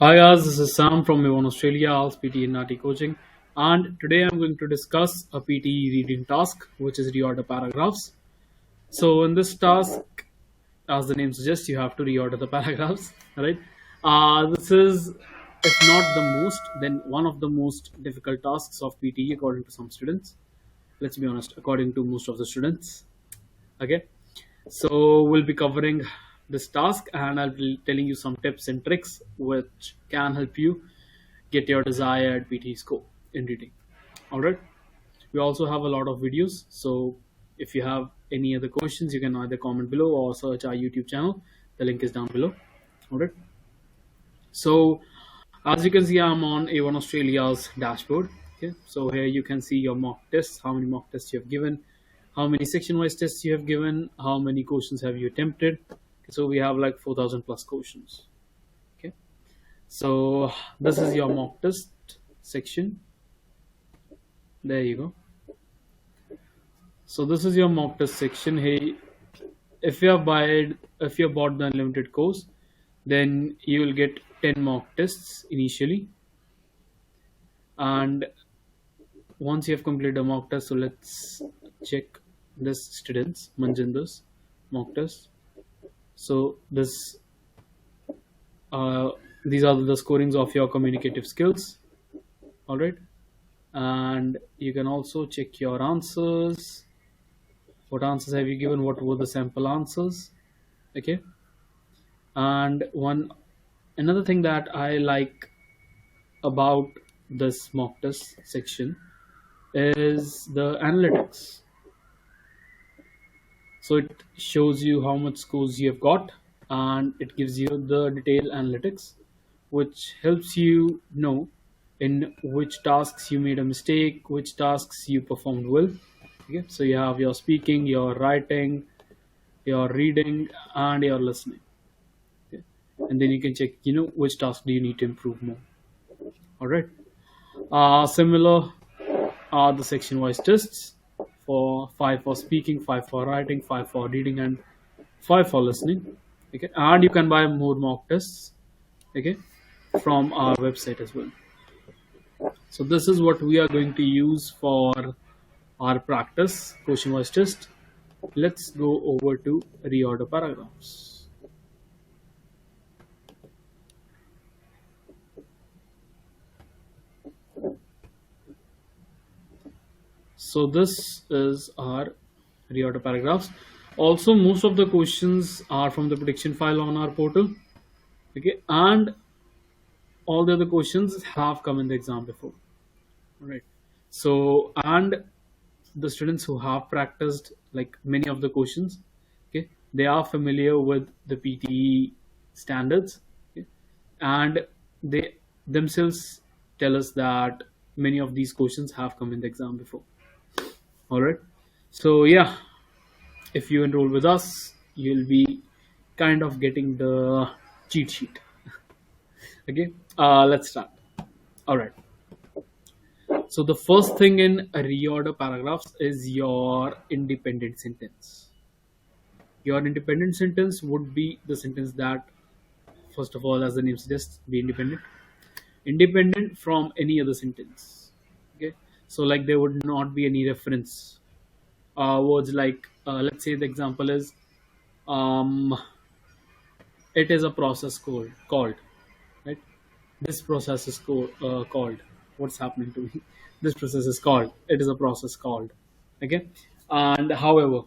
Hi guys, this is Sam from Melbourne, Australia, ALS PTE Nati Coaching, and today I'm going to discuss a PTE reading task, which is reorder paragraphs. So in this task, as the name suggests, you have to reorder the paragraphs, right? This is, if not the most, then one of the most difficult tasks of PTE according to some students. Let's be honest, according to most of the students. Okay, so we'll be covering this task and I'll be telling you some tips and tricks which can help you get your desired PTE score in reading. All right. We also have a lot of videos. So if you have any other questions, you can either comment below or search our YouTube channel. The link is down below. All right. So as you can see, I'm on A1 Australia's dashboard. Okay. So here you can see your mock tests, how many mock tests you have given, how many section-wise tests you have given, how many questions have you attempted. So we have like 4,000 plus questions. Okay. So this is your mock test section. There you go. So this is your mock test section. Hey, if you have bought the unlimited course, then you will get 10 mock tests initially. And once you have completed a mock test, so let's check this students Manjinder's mock test. So this these are the scorings of your communicative skills. All right, and you can also check your answers. What answers have you given? What were the sample answers? Okay, and another thing that I like about this mock test section is the analytics. So it shows you how much scores you have got and it gives you the detailed analytics, which helps you know in which tasks you made a mistake, which tasks you performed well. Okay, so you have your speaking, your writing, your reading, and your listening. Okay, and then you can check, which task do you need to improve more. All right. Similar are the section-wise tests. For 5 for speaking, 5 for writing, 5 for reading, and 5 for listening. Okay, and you can buy more mock tests. Okay, from our website as well. So this is what we are going to use for our practice question-wise test. Let's go over to reorder paragraphs. So this is our reorder paragraphs. Also, most of the questions are from the prediction file on our portal. Okay, and all the other questions have come in the exam before. Right. So, and the students who have practiced like many of the questions, okay, they are familiar with the PTE standards, okay, and they themselves tell us that many of these questions have come in the exam before. All right. So yeah, if you enroll with us, you'll be kind of getting the cheat sheet. Okay, let's start. All right. So the first thing in a reorder paragraphs is your independent sentence. Your independent sentence would be the sentence that, first of all, as the name suggests, be independent. Independent from any other sentence. Okay, so like there would not be any reference. Words like, let's say the example is, it is a process called, right? This process is called. What's happening to me? This process is called. It is a process called. Okay, and however,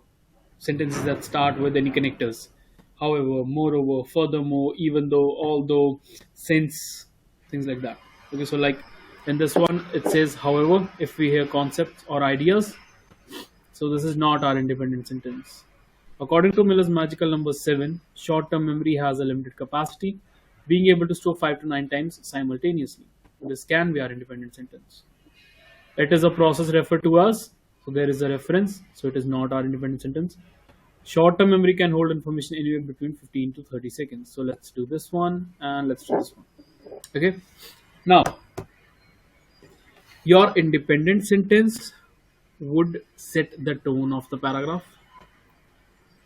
sentences that start with any connectors. However, moreover, furthermore, even though, although, since, things like that. Okay, so like in this one, it says however. If we hear concepts or ideas, so this is not our independent sentence. According to Miller's magical number 7, short-term memory has a limited capacity, being able to store 5 to 9 times simultaneously. This can be our independent sentence. It is a process referred to as, so there is a reference, so it is not our independent sentence. Short-term memory can hold information anywhere between 15 to 30 seconds. So let's do this one and let's do this one. Okay. Now, your independent sentence would set the tone of the paragraph.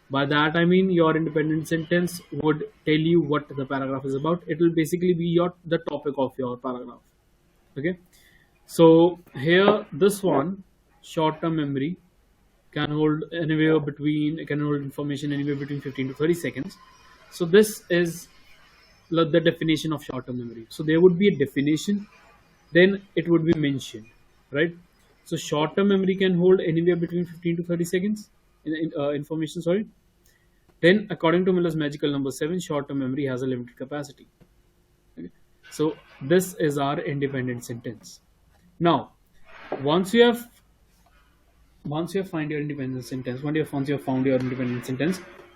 By that I mean your independent sentence would tell you what the paragraph is about. It will basically be the topic of your paragraph. Okay. So here, this one, short-term memory can hold information anywhere between 15 to 30 seconds. So this is the definition of short-term memory. So there would be a definition, then it would be mentioned, right? So short-term memory can hold anywhere between 15 to 30 seconds information. Sorry. Then, according to Miller's magical number 7, short-term memory has a limited capacity. Okay. So this is our independent sentence. Now, once you have found your independent sentence,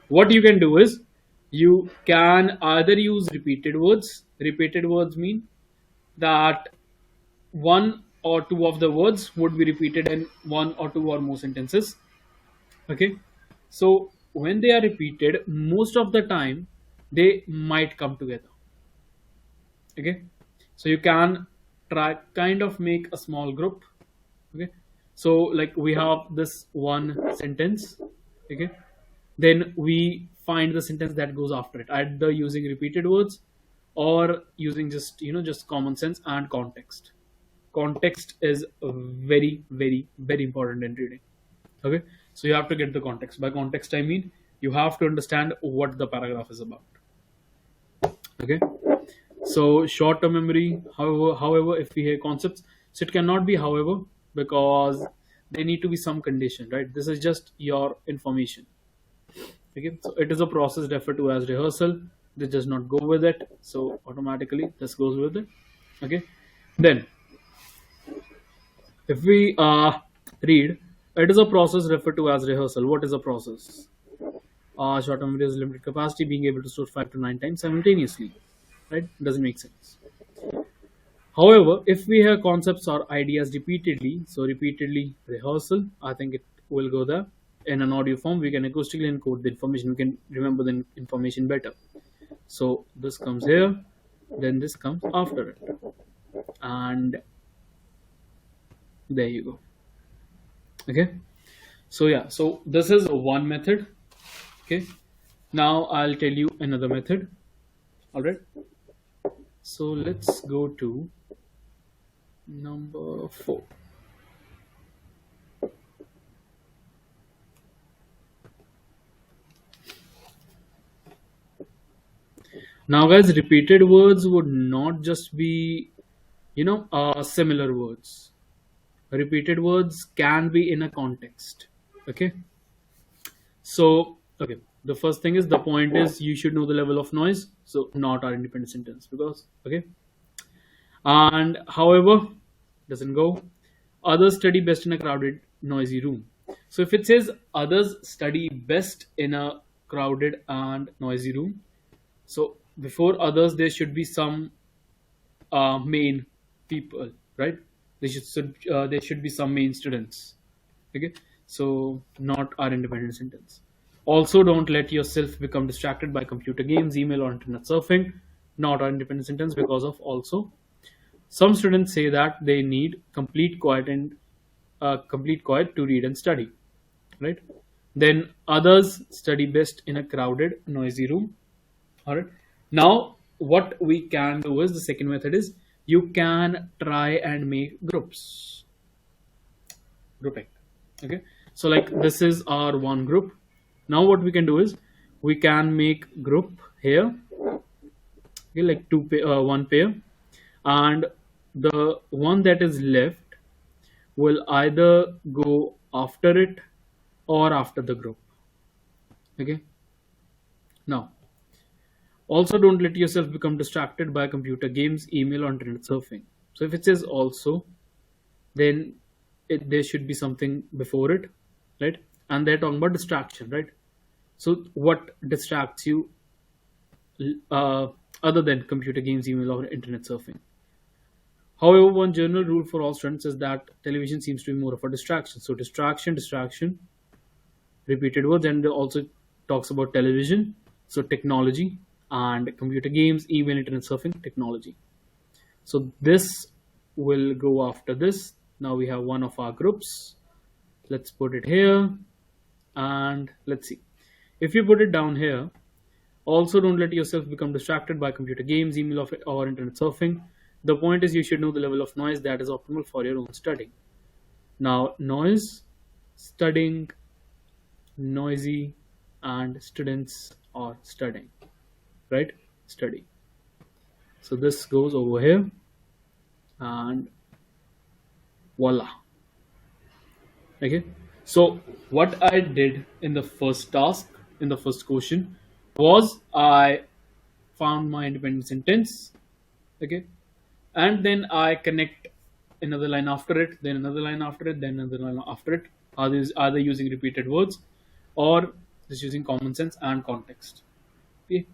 what you can do is you can either use repeated words. Repeated words mean that one or two of the words would be repeated in one or two or more sentences. Okay. So when they are repeated, most of the time they might come together. Okay. So you can try kind of make a small group. Okay. So like we have this one sentence. Okay. Then we find the sentence that goes after it, either using repeated words or using just common sense and context. Context is very, very, very important in reading. Okay. So you have to get the context. By context I mean you have to understand what the paragraph is about. Okay. So short-term memory, however, if we hear concepts, so it cannot be however, because there need to be some condition, right? This is just your information. Okay. So it is a process referred to as rehearsal. This does not go with it, so automatically this goes with it. Okay. Then if we read, it is a process referred to as rehearsal. What is a process? Short-term memory has limited capacity, being able to store 5 to 9 times simultaneously. Right? Doesn't make sense. However, if we hear concepts or ideas repeatedly, so repeatedly rehearsal, I think it will go there. In an audio form, we can acoustically encode the information. We can remember the information better. So this comes here, then this comes after it. And there you go. Okay. So yeah, so this is one method. Okay. Now I'll tell you another method. All right. So let's go to number 4. Now guys, repeated words would not just be, similar words. Repeated words can be in a context. Okay. So, okay. The first thing is, the point is you should know the level of noise. So not our independent sentence, because, okay. And however, doesn't go. Others study best in a crowded, noisy room. So if it says others study best in a crowded and noisy room, so before others there should be some main people, right? There should be some main students. Okay, so not our independent sentence. Also, don't let yourself become distracted by computer games, email, or internet surfing. Not our independent sentence, because of also some students say that they need complete quiet to read and study, right? Then others study best in a crowded, noisy room. All right. Now, what we can do is, the second method is, you can try and make groups. Grouping. Okay. So like this is our one group. Now what we can do is, we can make group here. Okay, like one pair, and the one that is left will either go after it or after the group. Okay. Now, also don't let yourself become distracted by computer games, email, or internet surfing. So if it says also, then there should be something before it, right? And they're talking about distraction, right? So what distracts you other than computer games, email, or internet surfing? However, one general rule for all students is that television seems to be more of a distraction. So distraction, repeated words, and also talks about television, so technology, and computer games, email, internet surfing, technology. So this will go after this. Now we have one of our groups. Let's put it here, and let's see. If you put it down here, also don't let yourself become distracted by computer games, email, or internet surfing. The point is you should know the level of noise that is optimal for your own studying. Now, noise, studying, noisy, and students are studying, right? Study. So this goes over here, and voila. Okay. So what I did in the first task, in the first question, was I found my independent sentence. Okay. And then I connect another line after it, then another line after it, then another line after it. Are they using repeated words, or just using common sense and context? Okay.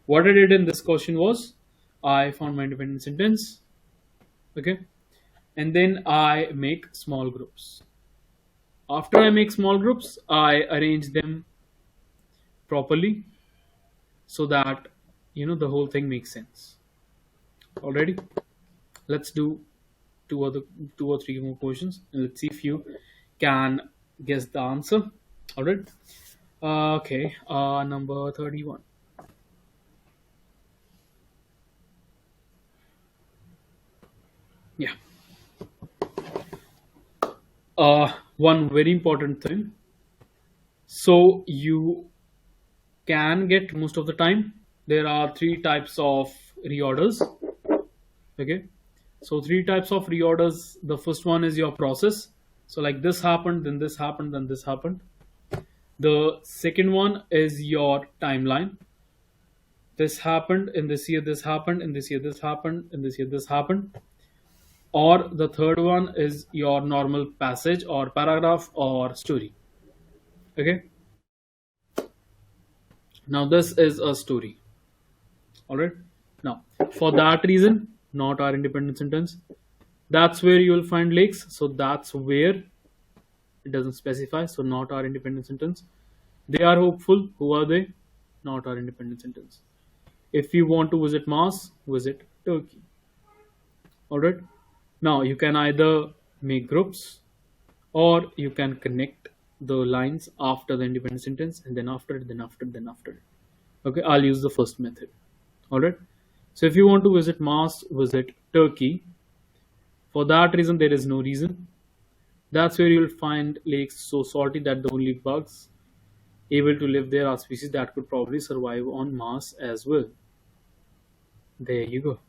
What I did in this question was I found my independent sentence. Okay. And then I make small groups. After I make small groups, I arrange them properly so that the whole thing makes sense. Already, let's do two or three more questions, and let's see if you can guess the answer. All right. Okay. Number 31. Yeah. One very important thing. So you can get most of the time. There are three types of reorders. Okay. So three types of reorders. The first one is your process. So like this happened, then this happened, then this happened. The second one is your timeline. This happened in this year, this happened in this year, this happened in this year, this happened. Or the third one is your normal passage or paragraph or story. Okay. Now this is a story. All right. Now for that reason, not our independent sentence. That's where you will find lakes. So that's where it doesn't specify. So not our independent sentence. They are hopeful. Who are they? Not our independent sentence. If you want to visit Mars, visit Turkey. All right. Now you can either make groups, or you can connect the lines after the independent sentence, and then after it, then after it, then after it. Okay, I'll use the first method. All right. So if you want to visit Mars, visit Turkey. For that reason, there is no reason. That's where you'll find lakes so salty that the only bugs able to live there are species that could probably survive on Mars as well. There you go.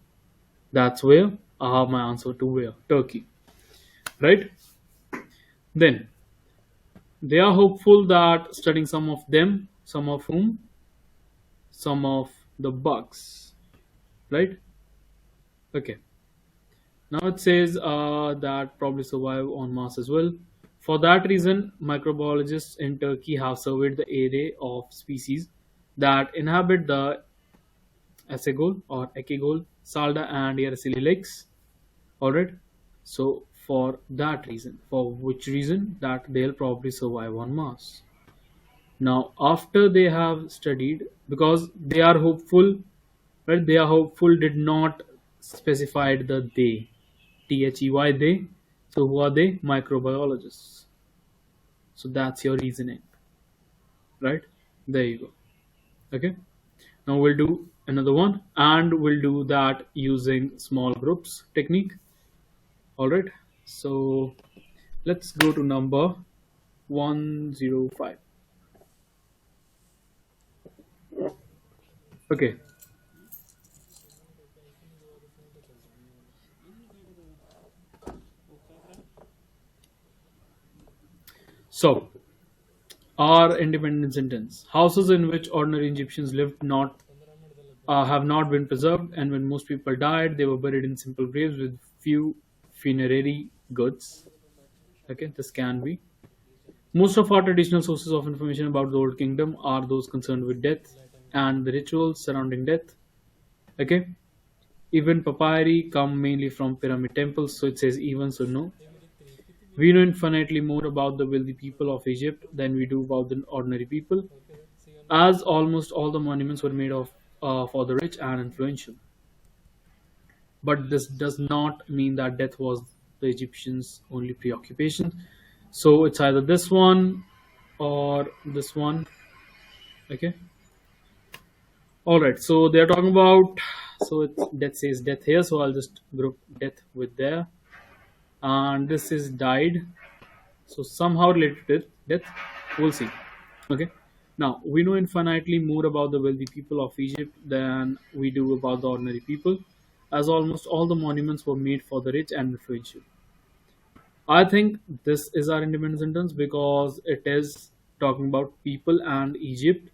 That's where I have my answer to where Turkey. Right? Then they are hopeful that studying some of them, some of whom, some of the bugs. Right? Okay. Now it says that probably survive on Mars as well. For that reason, microbiologists in Turkey have surveyed the array of species that inhabit the 𝐬𝐨𝐥𝐯 or 𝐬𝐨𝐥𝐯, Salda and Yersilia lakes. Alright. So for that reason, for which reason that they'll probably survive on Mars. Now after they have studied, because they are hopeful, right? They are hopeful did not specified the they. THEY they. So who are they? Microbiologists. So that's your reasoning. Right? There you go. Okay. Now we'll do another one, and we'll do that using small groups technique. Alright. So let's go to number 105. Okay. So, our independent sentence. Houses in which ordinary Egyptians lived have not been preserved, and when most people died, they were buried in simple graves with few funerary goods. Okay, this can be. Most of our traditional sources of information about the Old Kingdom are those concerned with death and the rituals surrounding death. Okay, even papyri come mainly from pyramid temples, so it says even, so no. We know infinitely more about the wealthy people of Egypt than we do about the ordinary people, as almost all the monuments were made for the rich and influential. But this does not mean that death was the Egyptians' only preoccupation. So it's either this one or this one. Okay. All right. So they're talking about. So it's death says death here. So I'll just group death with there, and this is died. So somehow related to death. We'll see. Okay. Now we know infinitely more about the wealthy people of Egypt than we do about the ordinary people, as almost all the monuments were made for the rich and influential. I think this is our independence sentence because it is talking about people and Egypt.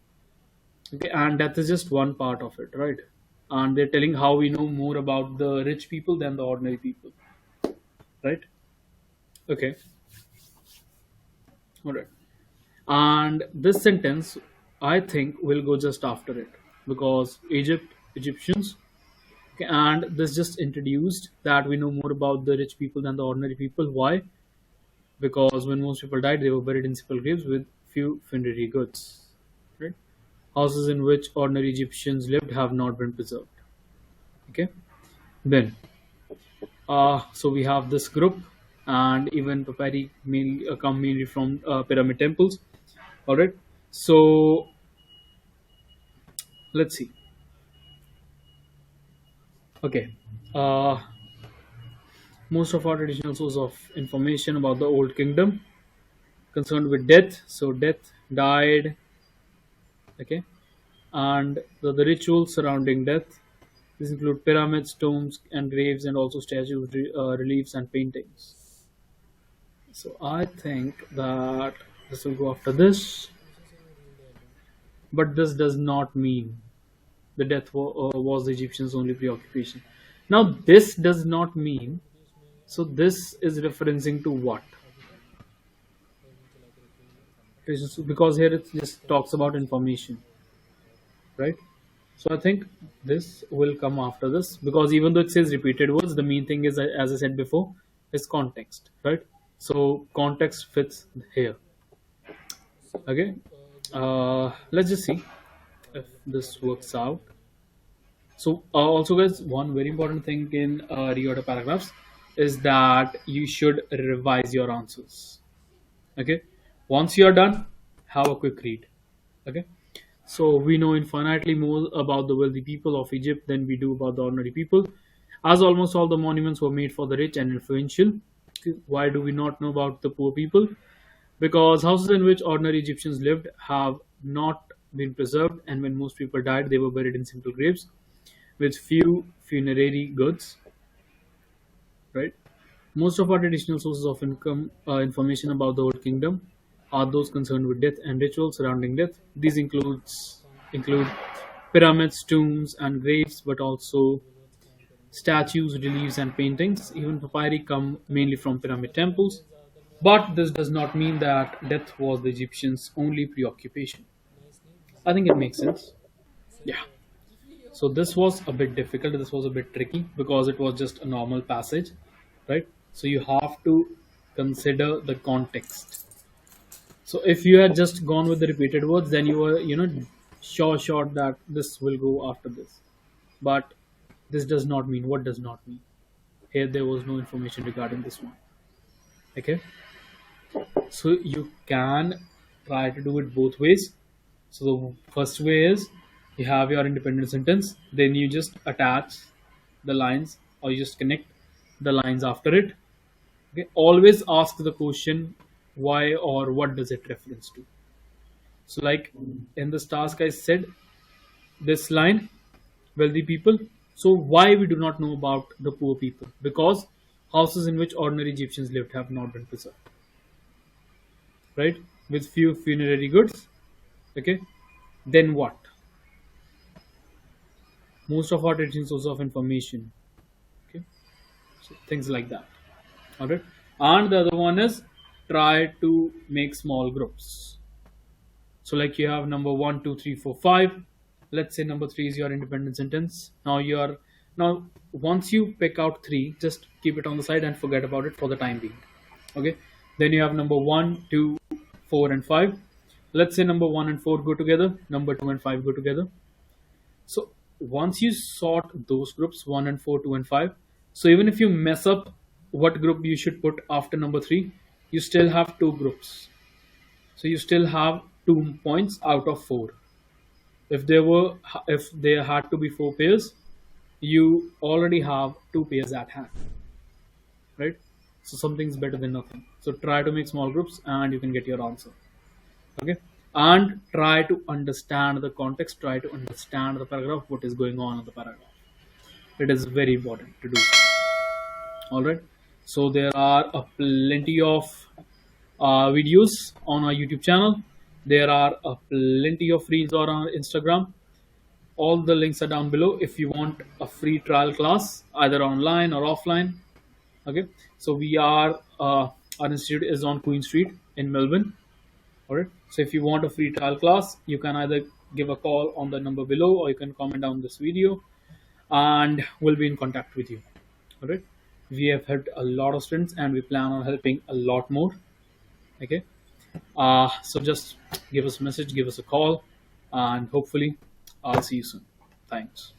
Okay, and that is just one part of it, right? And they're telling how we know more about the rich people than the ordinary people, right? Okay, all right. And this sentence, I think, will go just after it because Egyptians, okay, and this just introduced that we know more about the rich people than the ordinary people. Why? Because when most people died, they were buried in simple graves with few funerary goods, right? Houses in which ordinary Egyptians lived have not been preserved. Okay, then so we have this group, and even papyri mainly come mainly from pyramid temples. All right, so let's see. Okay, uh, most of our traditional source of information about the old kingdom concerned with death. So death died. Okay, and the rituals surrounding death. These include pyramids, tombs, and graves, and also statues, reliefs, and paintings. So I think that this will go after this, but this does not mean the death was the Egyptians' only preoccupation. Now, this does not mean. So this is referencing to what? Because here it just talks about information, right? So I think this will come after this because even though it says repeated words, the main thing is, as I said before, is context, right? So context fits here. Okay, let's just see if this works out. So also, guys, one very important thing in reorder paragraphs is that you should revise your answers. Okay, once you are done, have a quick read. Okay. So we know infinitely more about the wealthy people of Egypt than we do about the ordinary people, as almost all the monuments were made for the rich and influential. Why do we not know about the poor people? Because houses in which ordinary Egyptians lived have not been preserved, and when most people died, they were buried in simple graves with few funerary goods. Right? Most of our traditional sources of information about the old kingdom are those concerned with death and rituals surrounding death. These include pyramids, tombs, and graves, but also statues, reliefs, and paintings. Even papyri come mainly from pyramid temples. But this does not mean that death was the Egyptians' only preoccupation. I think it makes sense. Yeah. So this was a bit difficult. This was a bit tricky because it was just a normal passage, right? So you have to consider the context. So if you had just gone with the repeated words, then you were, sure that this will go after this. But this does not mean. What does not mean? Here there was no information regarding this one. Okay. So you can try to do it both ways. So the first way is you have your independent sentence, then you just attach the lines or you just connect the lines after it. Okay. Always ask the question why or what does it reference to. So like in this task I said this line, wealthy people. So why we do not know about the poor people? Because houses in which ordinary Egyptians lived have not been preserved. Right? With few funerary goods. Okay. Then what? Most of our traditional source of information. Okay. So things like that. Alright. And the other one is try to make small groups. So like you have number 1, 2, 3, 4, 5. Let's say number 3 is your independent sentence. Now once you pick out 3, just keep it on the side and forget about it for the time being. Okay. Then you have number 1, 2, 4, and 5. Let's say number 1 and 4 go together. Number 2 and 5 go together. So once you sort those groups 1 and 4, 2 and 5. So even if you mess up what group you should put after number 3, you still have 2 groups. So you still have 2 points out of 4. if there had to be 4 pairs, you already have 2 pairs at hand, right? So something's better than nothing. So try to make small groups and you can get your answer. Okay, and try to understand the context, try to understand the paragraph, what is going on in the paragraph. It is very important to do so. All right, so there are plenty of videos on our YouTube channel. There are plenty of reels on our Instagram. All the links are down below if you want a free trial class, either online or offline. Okay, so we are our institute is on Queen Street in Melbourne. All right, so if you want a free trial class, you can either give a call on the number below or you can comment down this video and we'll be in contact with you. All right, we have helped a lot of students and we plan on helping a lot more. Okay, so just give us a message, give us a call, and hopefully I'll see you soon. Thanks.